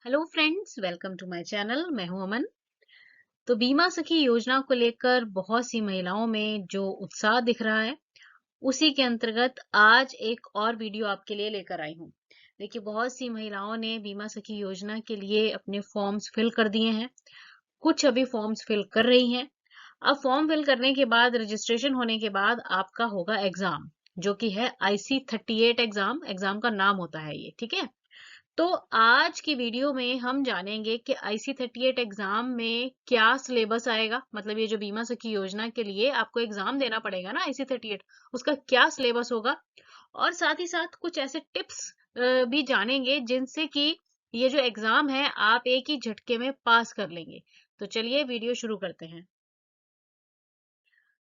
Hello friends, welcome to my channel. मैं हूं अमन। तो बीमा सखी योजना को लेकर बहुत सी महिलाओं में जो उत्साह दिख रहा है, उसी के अंतर्गत आज एक और वीडियो आपके लिए लेकर आई हूं। देखिए, बहुत सी महिलाओं ने बीमा सखी योजना के लिए अपने फॉर्म्स फिल कर दिए हैं। कुछ अभी फॉर्म्स फिल कर रही हैं। अब फॉर्म फिल करने के बाद, रजिस्ट्रेशन होने के बाद आपका होगा एग्जाम, जो कि है IC38 एग्जाम। एग्जाम का नाम होता है ये, ठीक है। तो आज की वीडियो में हम जानेंगे कि IC38 एग्जाम में क्या सिलेबस आएगा। मतलब ये जो बीमा सखी योजना के लिए आपको एग्जाम देना पड़ेगा ना, IC38, उसका क्या सिलेबस होगा। और साथ ही साथ कुछ ऐसे टिप्स भी जानेंगे जिनसे कि ये जो एग्जाम है आप एक ही झटके में पास कर लेंगे। तो चलिए वीडियो शुरू करते हैं।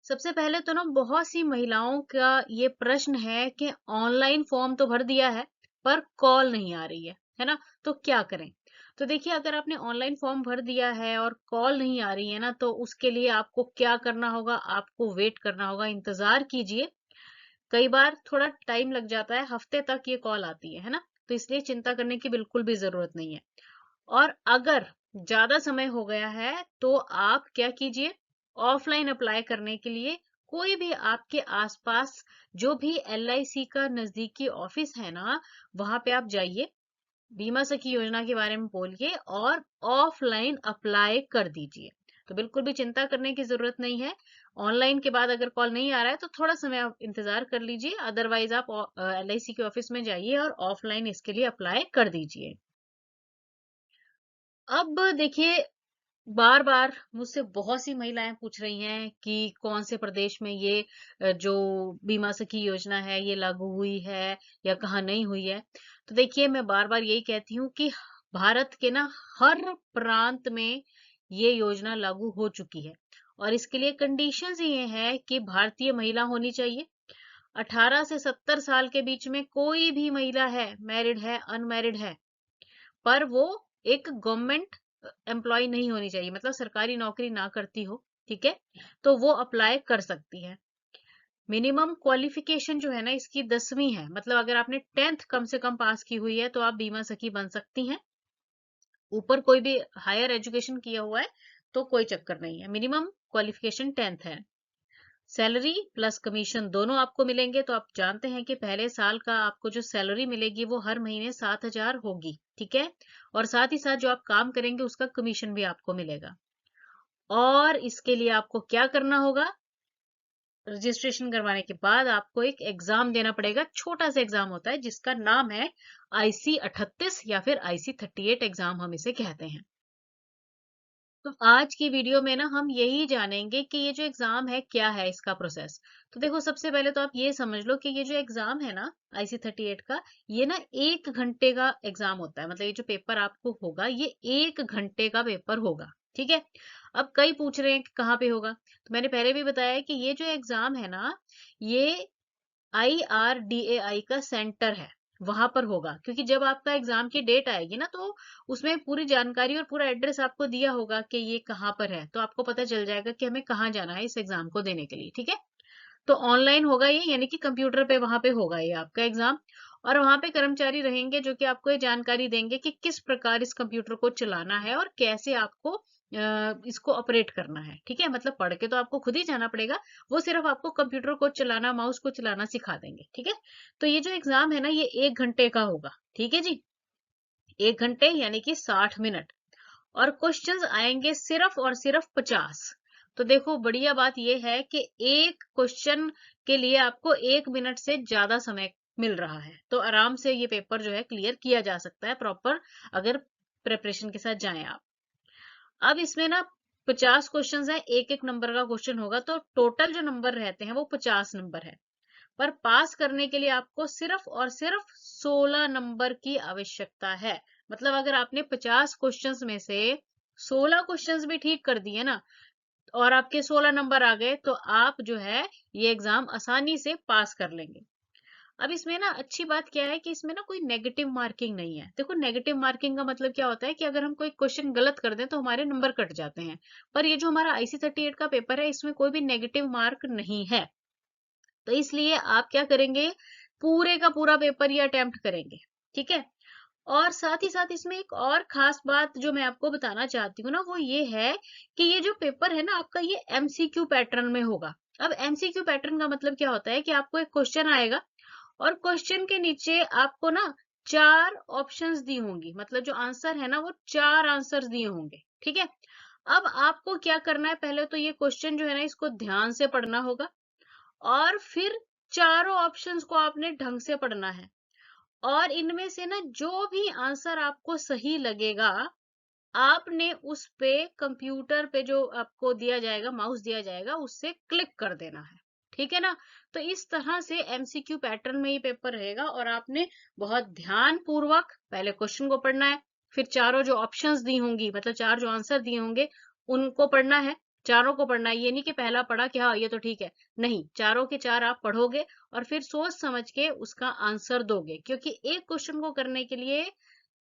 सबसे पहले तो ना, बहुत सी महिलाओं का ये प्रश्न है कि ऑनलाइन फॉर्म तो भर दिया है पर कॉल नहीं आ रही है ना। तो क्या करें। तो देखिए, अगर आपने ऑनलाइन फॉर्म भर दिया है और कॉल नहीं आ रही है ना, तो उसके लिए आपको क्या करना होगा, आपको वेट करना होगा, इंतजार कीजिए। कई बार थोड़ा टाइम लग जाता है, हफ्ते तक ये कॉल आती है ना। तो इसलिए चिंता करने की बिल्कुल भी जरूरत नहीं है। और अगर ज्यादा समय हो गया है तो आप क्या कीजिए, ऑफलाइन अप्लाई करने के लिए कोई भी आपके आसपास जो भी LIC का नजदीकी ऑफिस है ना, वहां पे आप जाइए, बीमा सखी योजना के बारे में बोलिए और ऑफलाइन अप्लाई कर दीजिए। तो बिल्कुल भी चिंता करने की जरूरत नहीं है। ऑनलाइन के बाद अगर कॉल नहीं आ रहा है तो थोड़ा समय आप इंतजार कर लीजिए, अदरवाइज आप LIC के ऑफिस में जाइए और ऑफलाइन इसके लिए अप्लाई कर दीजिए। अब देखिए, बार बार मुझसे बहुत सी महिलाएं पूछ रही हैं कि कौन से प्रदेश में ये जो बीमा सखी योजना है ये लागू हुई है या कहाँ नहीं हुई है। तो देखिए, मैं बार बार यही कहती हूँ कि भारत के ना हर प्रांत में ये योजना लागू हो चुकी है। और इसके लिए कंडीशंस ये है कि भारतीय महिला होनी चाहिए, 18 से 70 साल के बीच में कोई भी महिला है, मैरिड है अनमैरिड है, पर वो एक गवर्नमेंट एम्प्लॉय नहीं होनी चाहिए, मतलब सरकारी नौकरी ना करती हो, ठीक है। तो वो अप्लाई कर सकती है। मिनिमम क्वालिफिकेशन जो है ना, इसकी 10वीं है। मतलब अगर आपने 10th कम से कम पास की हुई है तो आप बीमा सखी बन सकती हैं। ऊपर कोई भी हायर एजुकेशन किया हुआ है तो कोई चक्कर नहीं है, मिनिमम क्वालिफिकेशन 10th है। सैलरी प्लस कमीशन दोनों आपको मिलेंगे। तो आप जानते हैं कि पहले साल का आपको जो सैलरी मिलेगी वो हर महीने 7,000 होगी, ठीक है। और साथ ही साथ जो आप काम करेंगे उसका कमीशन भी आपको मिलेगा। और इसके लिए आपको क्या करना होगा, रजिस्ट्रेशन करवाने के बाद आपको एक एग्जाम देना पड़ेगा। छोटा सा एग्जाम होता है जिसका नाम है IC38 या फिर IC38 एग्जाम हम इसे कहते हैं। तो आज की वीडियो में ना हम यही जानेंगे कि ये जो एग्जाम है क्या है, इसका प्रोसेस। तो देखो, सबसे पहले तो आप ये समझ लो कि ये जो एग्जाम है ना, IC38 का, ये ना 1 घंटे का एग्जाम होता है। मतलब ये जो पेपर आपको होगा ये 1 घंटे का पेपर होगा, ठीक है। अब कई पूछ रहे हैं कि कहाँ पे होगा। तो मैंने पहले भी बताया कि ये जो एग्जाम है ना, ये IRDAI का सेंटर है, वहां पर होगा। क्योंकि जब आपका एग्जाम की डेट आएगी ना, तो उसमें पूरी जानकारी और पूरा एड्रेस आपको दिया होगा कि ये कहाँ पर है। तो आपको पता चल जाएगा कि हमें कहाँ जाना है इस एग्जाम को देने के लिए, ठीक है। तो ऑनलाइन होगा ये, यानी कि कंप्यूटर पे वहां पे होगा ये आपका एग्जाम। और वहां पे कर्मचारी रहेंगे जो कि आपको ये जानकारी देंगे कि किस प्रकार इस कंप्यूटर को चलाना है और कैसे आपको इसको ऑपरेट करना है, ठीक है। मतलब पढ़ के तो आपको खुद ही जाना पड़ेगा, वो सिर्फ आपको कंप्यूटर को चलाना, माउस को चलाना सिखा देंगे, ठीक है। तो ये जो एग्जाम है ना, ये 1 घंटे का होगा, ठीक है जी। 1 घंटे यानी कि 60 मिनट। और क्वेश्चंस आएंगे सिर्फ और सिर्फ 50। तो देखो, बढ़िया बात यह है कि एक क्वेश्चन के लिए आपको 1 मिनट से ज्यादा समय मिल रहा है। तो आराम से ये पेपर जो है क्लियर किया जा सकता है प्रॉपर, अगर प्रिपरेशन के साथ जाएं आप। अब इसमें ना 50 क्वेश्चंस है, एक एक नंबर का क्वेश्चन होगा, तो टोटल जो नंबर रहते हैं वो 50 नंबर है। पर पास करने के लिए आपको सिर्फ और सिर्फ 16 नंबर की आवश्यकता है। मतलब अगर आपने 50 क्वेश्चंस में से 16 क्वेश्चंस भी ठीक कर दिए ना, और आपके 16 नंबर आ गए, तो आप जो है ये एग्जाम आसानी से पास कर लेंगे। अब इसमें ना अच्छी बात क्या है कि इसमें ना कोई नेगेटिव मार्किंग नहीं है। देखो, नेगेटिव मार्किंग का मतलब क्या होता है कि अगर हम कोई क्वेश्चन गलत कर दें तो हमारे नंबर कट जाते हैं। पर ये जो हमारा IC38 का पेपर है, इसमें कोई भी नेगेटिव मार्क नहीं है। तो इसलिए आप क्या करेंगे, पूरे का पूरा पेपर ये अटेम्प्ट करेंगे, ठीक है। और साथ ही साथ इसमें एक और खास बात जो मैं आपको बताना चाहती हूँ ना, वो ये है कि ये जो पेपर है ना आपका, ये एमसीक्यू पैटर्न में होगा। अब एमसीक्यू पैटर्न का मतलब क्या होता है कि आपको एक क्वेश्चन आएगा और क्वेश्चन के नीचे आपको ना 4 ऑप्शंस दी होंगी, मतलब जो आंसर है ना वो 4 आंसर्स दिए होंगे, ठीक है। अब आपको क्या करना है, पहले तो ये क्वेश्चन जो है ना इसको ध्यान से पढ़ना होगा और फिर चारों ऑप्शंस को आपने ढंग से पढ़ना है और इनमें से ना जो भी आंसर आपको सही लगेगा, आपने उस पे कंप्यूटर पे जो आपको दिया जाएगा, माउस दिया जाएगा, उससे क्लिक कर देना है, ठीक है ना। तो इस तरह से एमसीक्यू पैटर्न में ये पेपर रहेगा और आपने बहुत ध्यान पूर्वक पहले क्वेश्चन को पढ़ना है, फिर चारों जो ऑप्शंस दी होंगी, मतलब चार जो आंसर दिए होंगे उनको पढ़ना है, चारों को पढ़ना है। ये नहीं कि पहला पढ़ा कि हाँ ये तो ठीक है, नहीं, चारों के चार आप पढ़ोगे और फिर सोच समझ के उसका आंसर दोगे, क्योंकि एक क्वेश्चन को करने के लिए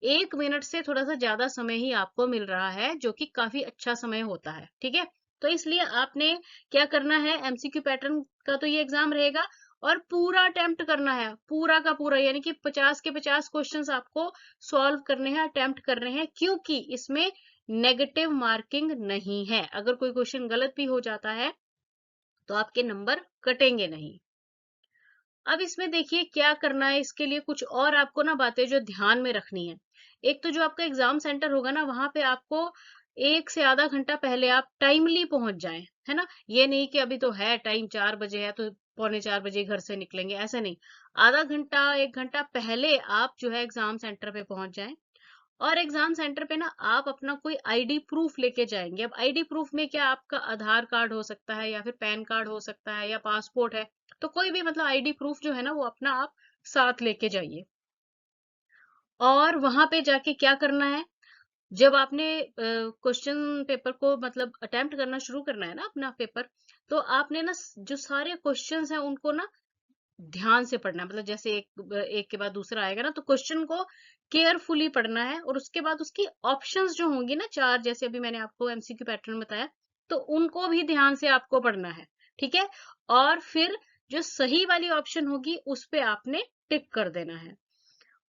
1 मिनट से थोड़ा सा ज्यादा समय ही आपको मिल रहा है, जो कि काफी अच्छा समय होता है, ठीक है। तो इसलिए आपने क्या करना है, एमसीक्यू पैटर्न का तो ये एग्जाम रहेगा और पूरा अटेम्प्ट करना है, पूरा का पूरा, यानी कि 50 के 50 क्वेश्चंस आपको सॉल्व करने हैं, अटेम्प्ट करने हैं, क्योंकि इसमें नेगेटिव मार्किंग नहीं है। अगर कोई क्वेश्चन गलत भी हो जाता है तो आपके नंबर कटेंगे नहीं। अब इसमें देखिए क्या करना है, इसके लिए कुछ और आपको ना बातें जो ध्यान में रखनी है। एक तो जो आपका एग्जाम सेंटर होगा ना, वहां पे आपको 1 से आधा घंटा पहले आप टाइमली पहुंच जाएं, है ना। ये नहीं कि अभी तो है टाइम 4 बजे है तो पौने 4 बजे घर से निकलेंगे, ऐसे नहीं। आधा घंटा 1 घंटा पहले आप जो है एग्जाम सेंटर पे पहुंच जाएं और एग्जाम सेंटर पे ना आप अपना कोई आईडी प्रूफ लेके जाएंगे। अब आईडी प्रूफ में क्या, आपका आधार कार्ड हो सकता है या फिर पैन कार्ड हो सकता है या पासपोर्ट है, तो कोई भी मतलब आईडी प्रूफ जो है ना वो अपना आप साथ लेके जाइए। और वहां पे जाके क्या करना है, जब आपने क्वेश्चन पेपर को मतलब अटेम्प्ट करना शुरू करना है ना अपना पेपर, तो आपने ना जो सारे क्वेश्चंस हैं उनको ना ध्यान से पढ़ना है। मतलब जैसे एक के बाद दूसरा आएगा ना, तो क्वेश्चन को केयरफुली पढ़ना है और उसके बाद उसकी ऑप्शंस जो होंगी ना 4, जैसे अभी मैंने आपको एमसीक्यू पैटर्न बताया, तो उनको भी ध्यान से आपको पढ़ना है, ठीक है। और फिर जो सही वाली ऑप्शन होगी उस पे आपने टिक कर देना है।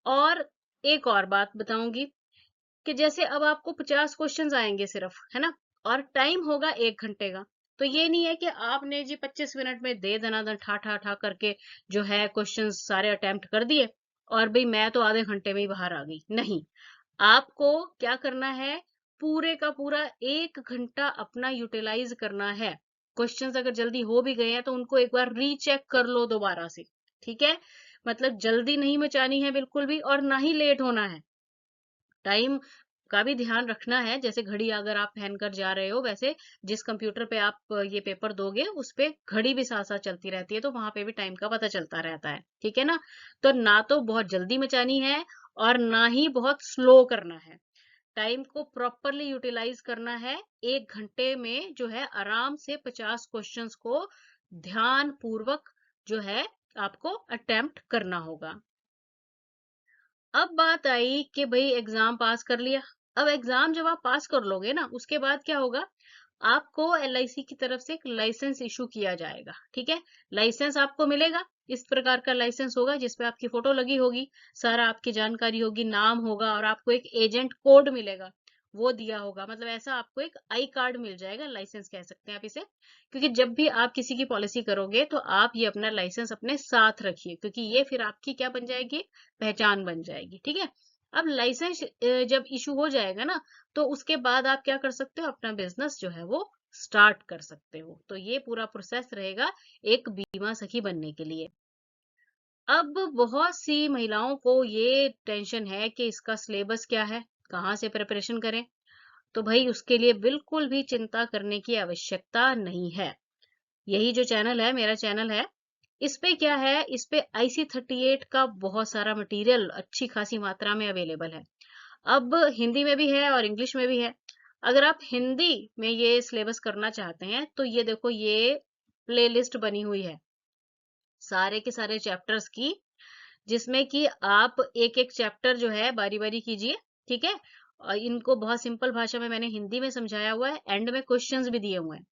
और एक और बात बताऊंगी कि जैसे अब आपको 50 क्वेश्चंस आएंगे सिर्फ, है ना, और टाइम होगा 1 घंटे का, तो ये नहीं है कि आपने जी 25 मिनट में दे दनादन ठा ठा ठा करके जो है क्वेश्चंस सारे अटेम्प्ट कर दिए और भाई मैं तो आधे घंटे में ही बाहर आ गई, नहीं। आपको क्या करना है, पूरे का पूरा 1 घंटा अपना यूटिलाइज करना है। क्वेश्चंस अगर जल्दी हो भी गए हैं तो उनको एक बार रीचेक कर लो दोबारा से, ठीक है। मतलब जल्दी नहीं मचानी है बिल्कुल भी और ना ही लेट होना है। टाइम का भी ध्यान रखना है, जैसे घड़ी अगर आप पहन कर जा रहे हो, वैसे जिस कंप्यूटर पे आप ये पेपर दोगे उस पे घड़ी भी साथ साथ चलती रहती है, तो वहां पे भी टाइम का पता चलता रहता है, ठीक है ना। तो ना तो बहुत जल्दी मचानी है और ना ही बहुत स्लो करना है, टाइम को प्रॉपरली यूटिलाइज करना है। 1 घंटे में जो है आराम से 50 क्वेश्चंस को ध्यान पूर्वक जो है आपको अटेम्प्ट करना होगा। अब बात आई कि भाई एग्जाम पास कर लिया। अब एग्जाम जब आप पास कर लोगे ना, उसके बाद क्या होगा, आपको एलआईसी की तरफ से एक लाइसेंस इशू किया जाएगा, ठीक है। लाइसेंस आपको मिलेगा, इस प्रकार का लाइसेंस होगा जिसपे आपकी फोटो लगी होगी, सारा आपकी जानकारी होगी, नाम होगा और आपको एक एजेंट कोड मिलेगा, वो दिया होगा। मतलब ऐसा आपको एक आई कार्ड मिल जाएगा, लाइसेंस कह सकते हैं आप इसे। क्योंकि जब भी आप किसी की पॉलिसी करोगे तो आप ये अपना लाइसेंस अपने साथ रखिए, क्योंकि ये फिर आपकी क्या बन जाएगी, पहचान बन जाएगी, ठीक है। अब लाइसेंस जब इशू हो जाएगा ना, तो उसके बाद आप क्या कर सकते हो, अपना बिजनेस जो है वो स्टार्ट कर सकते हो। तो ये पूरा प्रोसेस रहेगा एक बीमा सखी बनने के लिए। अब बहुत सी महिलाओं को ये टेंशन है कि इसका सिलेबस क्या है, कहाँ से प्रिपरेशन करें। तो भाई उसके लिए बिल्कुल भी चिंता करने की आवश्यकता नहीं है। यही जो चैनल है, मेरा चैनल है, इस पे क्या है, इस पे IC38 का बहुत सारा मटेरियल अच्छी खासी मात्रा में अवेलेबल है। अब हिंदी में भी है और इंग्लिश में भी है। अगर आप हिंदी में ये सिलेबस करना चाहते हैं तो ये देखो, ये प्लेलिस्ट बनी हुई है सारे के सारे चैप्टर्स की, जिसमें कि आप एक एक चैप्टर जो है बारी बारी कीजिए, ठीक है। और इनको बहुत सिंपल भाषा में मैंने हिंदी में समझाया हुआ है, एंड में क्वेश्चंस भी दिए हुए हैं।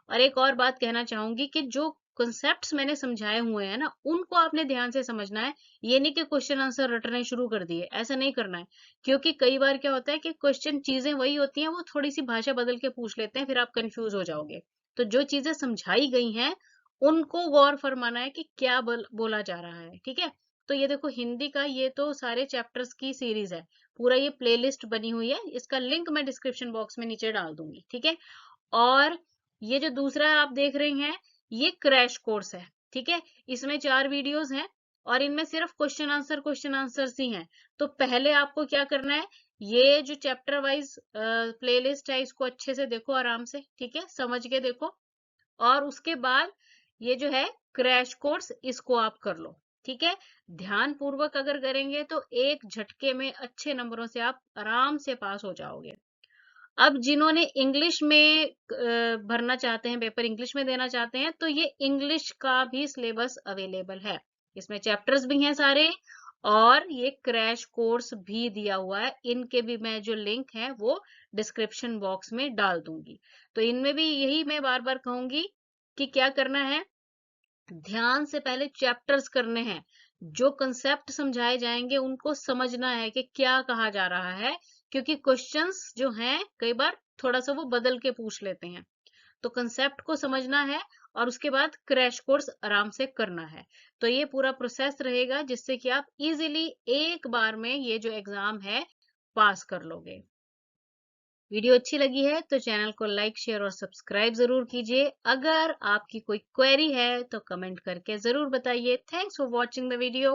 और एक और बात कहना चाहूंगी कि जो कॉन्सेप्ट्स मैंने समझाए हुए हैं ना, उनको आपने ध्यान से समझना है। ये नहीं कि क्वेश्चन आंसर रटने शुरू कर दिए, ऐसा नहीं करना है। क्योंकि कई बार क्या होता है कि क्वेश्चन चीजें वही होती हैं, वो थोड़ी सी भाषा बदल के पूछ लेते हैं, फिर आप कंफ्यूज हो जाओगे। तो जो चीजें समझाई गई हैं उनको गौर फरमाना है कि क्या बोला जा रहा है, ठीक है। तो ये देखो हिंदी का ये तो सारे चैप्टर्स की सीरीज है, पूरा ये प्लेलिस्ट बनी हुई है, इसका लिंक मैं डिस्क्रिप्शन बॉक्स में नीचे डाल दूंगी, ठीक है। और ये जो दूसरा आप देख रहे हैं ये क्रैश कोर्स है, ठीक है। इसमें 4 वीडियोस हैं और इनमें सिर्फ क्वेश्चन आंसर ही हैं। तो पहले आपको क्या करना है, ये जो चैप्टर वाइज प्लेलिस्ट है इसको अच्छे से देखो, आराम से, ठीक है, समझ के देखो। और उसके बाद ये जो है क्रैश कोर्स, इसको आप कर लो, ठीक है। ध्यान पूर्वक अगर करेंगे तो एक झटके में अच्छे नंबरों से आप आराम से पास हो जाओगे। अब जिन्होंने इंग्लिश में भरना चाहते हैं, पेपर इंग्लिश में देना चाहते हैं, तो ये इंग्लिश का भी सिलेबस अवेलेबल है। इसमें चैप्टर्स भी हैं सारे और ये क्रैश कोर्स भी दिया हुआ है। इनके भी मैं जो लिंक है वो डिस्क्रिप्शन बॉक्स में डाल दूंगी। तो इनमें भी यही मैं बार बार कहूंगी कि क्या करना है, ध्यान से पहले चैप्टर्स करने हैं। जो कंसेप्ट समझाए जाएंगे उनको समझना है कि क्या कहा जा रहा है, क्योंकि क्वेश्चंस जो हैं कई बार थोड़ा सा वो बदल के पूछ लेते हैं। तो कंसेप्ट को समझना है और उसके बाद क्रैश कोर्स आराम से करना है। तो ये पूरा प्रोसेस रहेगा जिससे कि आप इजीली एक बार में ये जो एग्जाम है पास कर लोगे। वीडियो अच्छी लगी है तो चैनल को लाइक शेयर और सब्सक्राइब जरूर कीजिए। अगर आपकी कोई क्वेरी है तो कमेंट करके जरूर बताइए। Thanks for watching the video.